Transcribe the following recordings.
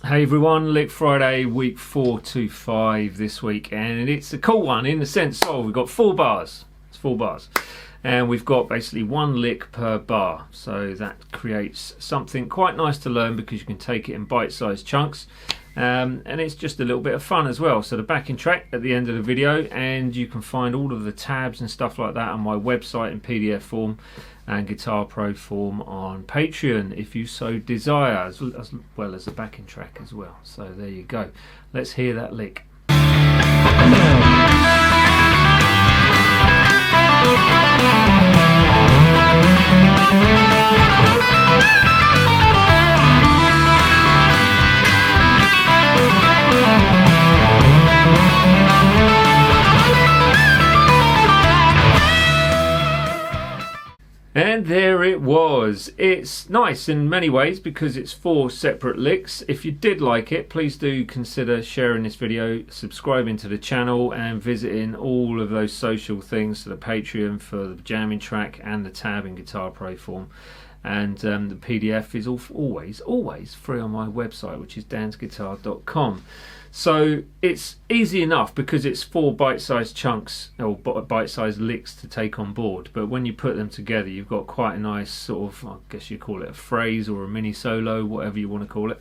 Hey everyone, Lick Friday, week 425 this week, and it's a cool one in the sense of we've got 4 bars. It's 4 bars, and we've got basically 1 lick per bar, so that creates something quite nice to learn because you can take it in bite-sized chunks, and it's just a little bit of fun as well. So the backing track at the end of the video, and you can find all of the tabs and stuff like that on my website in PDF form and Guitar Pro form on Patreon if you so desire, as well as a backing track as well. So there you go. Let's hear that lick. And there it was. It's nice in many ways because it's 4 separate licks. If you did like it, please do consider sharing this video, subscribing to the channel, and visiting all of those social things, so the Patreon for the jamming track and the tab in Guitar Pro form. And the PDF is always free on my website, which is dansguitar.com. So it's easy enough because it's 4 bite-sized chunks or bite-sized licks to take on board. But when you put them together, you've got quite a nice sort of, I guess you call it a phrase or a mini solo, whatever you want to call it.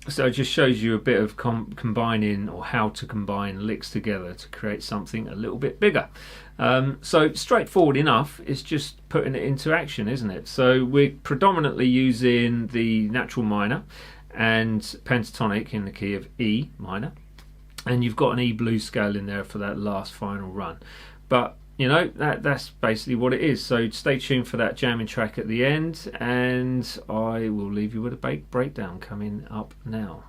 So it just shows you a bit of combining, or how to combine licks together to create something a little bit bigger. So straightforward enough, it's just putting it into action, isn't it? So we're predominantly using the natural minor and pentatonic in the key of E minor, and you've got an E blues scale in there for that last final run. But you know, that's basically what it is. So stay tuned for that jamming track at the end, and I will leave you with a breakdown coming up now.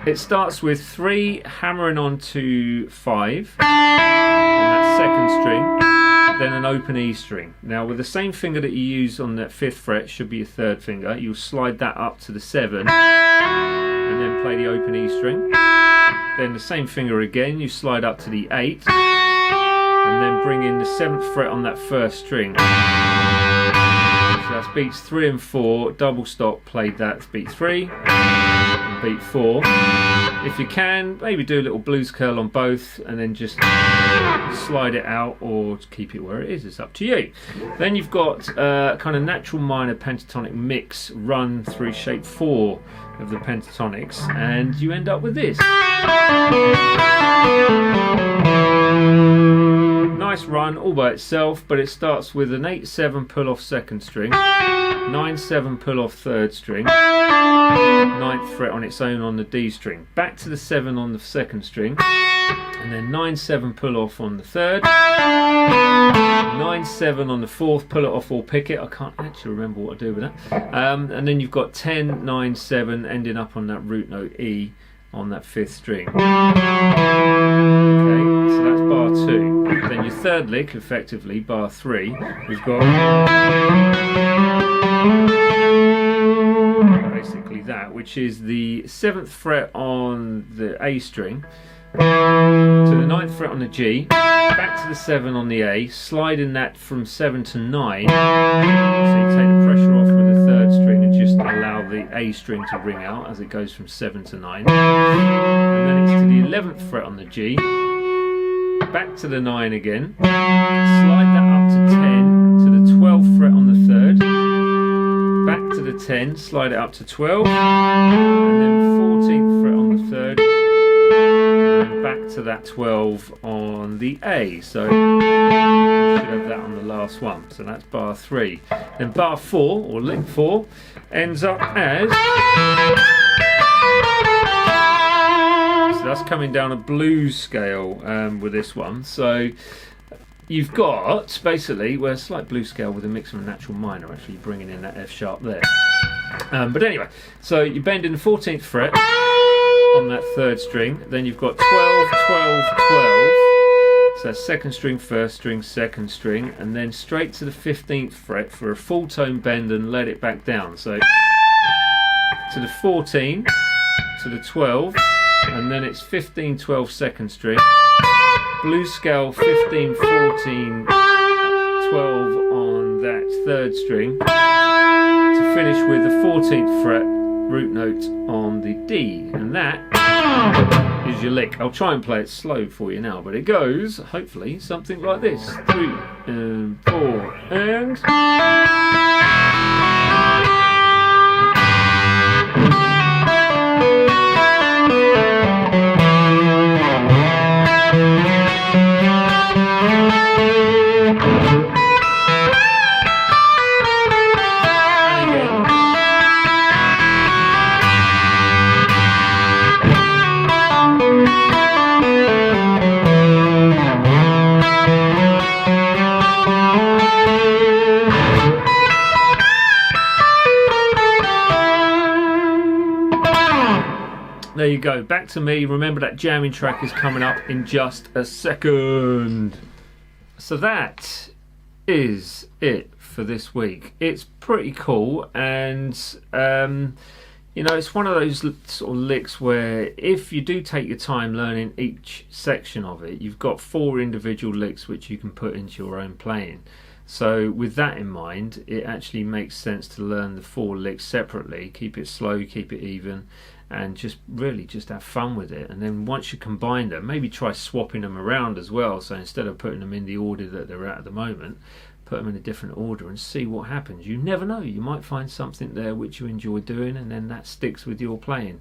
It starts with 3 hammering onto 5 on that 2nd string, then an open E string. Now with the same finger that you use on that 5th fret, should be your 3rd finger, you'll slide that up to the 7 and then play the open E string. Then the same finger again, you slide up to the 8 and then bring in the 7th fret on that 1st string. So that's beats 3 and 4, double stop, played that, beat 3 and beat 4. If you can, maybe do a little blues curl on both and then just slide it out, or keep it where it is, it's up to you. Then you've got kind of natural minor pentatonic mix run through shape 4 of the pentatonics, and you end up with this. Nice run all by itself, but it starts with an 8-7 pull off 2nd string, 9-7 pull off 3rd string, 9th fret on its own on the D string, back to the 7 on the 2nd string, and then 9-7 pull off on the 3rd, 9-7 on the 4th, pull it off or pick it. I can't actually remember what I do with that. And then you've got 10, 9, 7 ending up on that root note E on that 5th string. Okay, so that's bar 2. Then your 3rd lick, effectively bar 3, we've got basically that, which is the 7th fret on the A string to the 9th fret on the G, back to the 7 on the A, sliding that from 7 to 9, so you take the pressure off with the 3rd string and just allow the A string to ring out as it goes from 7 to 9, and then it's to the 11th fret on the G, back to the 9 again, slide that up to 10 to the 12th fret on the 3rd, back to the 10, slide it up to 12, and then 14th fret on the 3rd, and back to that 12 on the A. So you should have that on the last one. So that's bar 3. Then bar 4, or lick 4, ends up as... So that's coming down a blues scale with this one. So you've got basically, well, it's like blues scale with a mix of a natural minor, actually bringing in that F sharp there. But anyway, so you bend in the 14th fret on that 3rd string, then you've got 12, 12, 12. So that's 2nd string, 1st string, 2nd string, and then straight to the 15th fret for a full tone bend and let it back down. So to the 14, to the 12, and then it's 15, 12, 2nd string, blues scale 15, 14, 12 on that 3rd string, to finish with the 14th fret root note on the D, and that is your lick. I'll try and play it slow for you now, but it goes, hopefully, something like this. 3 and 4 and... There you go, back to me. Remember that jamming track is coming up in just a second. So that is it for this week. It's pretty cool, and you know, it's one of those sort of licks where if you do take your time learning each section of it, you've got 4 individual licks which you can put into your own playing. So with that in mind, it actually makes sense to learn the 4 licks separately, keep it slow, keep it even, and just really just have fun with it. And then once you combine them, maybe try swapping them around as well. So instead of putting them in the order that they're at the moment, put them in a different order and see what happens. You never know, you might find something there which you enjoy doing, and then that sticks with your playing.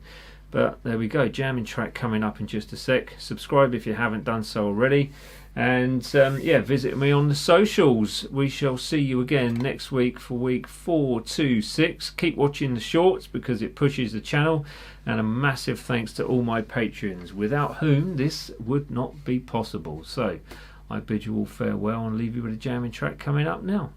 But there we go, jamming track coming up in just a sec. Subscribe if you haven't done so already, and yeah, visit me on the socials. We shall see you again next week for week 426. Keep watching the shorts because it pushes the channel, and a massive thanks to all my patrons, without whom this would not be possible. So I bid you all farewell and leave you with a jamming track coming up now.